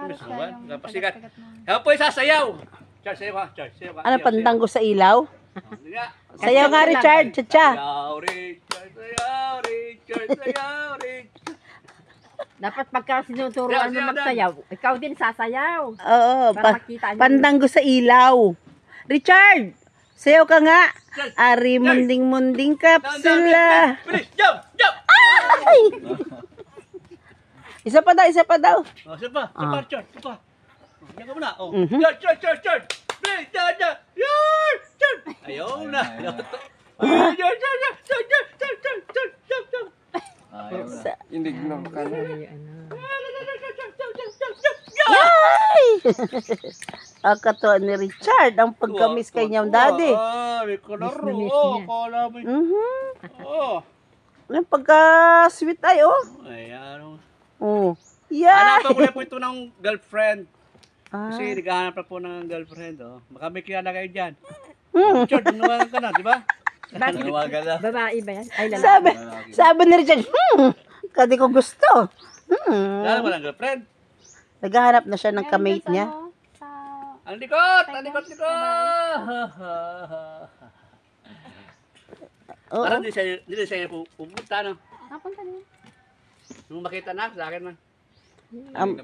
Miss Juan. Kapasikat. Kaya po sasayaw. Charles, sayaw ka. Charles, sayaw ka. Ano, pandanggo sa ilaw? Hindi nga. Sayaw nga, Richard. Cha-cha. Sayaw, Richard. Sayaw, Richard. Sayaw, Richard. Dapat pagka sinuturuan mo magsayaw, ikaw din sasayaw. Oo, Para makita niyo. pandanggo sa ilaw. Richard, sayaw ka nga. Ari munding-munding kapsula. Bilis, jump, jump. Ay! Isa pa daw, isa pa daw. Oh, siapa? Siapa, Charles? Siapa? Yan ka muna. Oh. Mhm. Charles, Charles, Charles. Bilis, Charles, Charles. Charles. Ayaw na. Indigno ka na. Yay! Ang katuwa ni Richard, ang pagkamis kay niyang daddy. Ah, may kalaro. Miss Oh, niya. kala mo. Oh. Ang pagka-sweet ay, oh. Ayan. Oh. Yeah! Hanap ko na po ito ng girlfriend. Ah. Kasi naghahanap na po ng girlfriend. Oh. Baka may kilala kayo dyan. Hmm. Charles, nanuwagan ka na, di ba? Bakit? Nanuwagan na. Babae ba yan? Ay, lalaki. Sabi ni Richard, kadi ko gusto. Kilala mo ng girlfriend? Naghahanap na siya ng kamate niya. Ang likod! Ang likod! Oo. Parang di siya pupunta, no? Napunta din. Nung makita na, sa akin na. Um,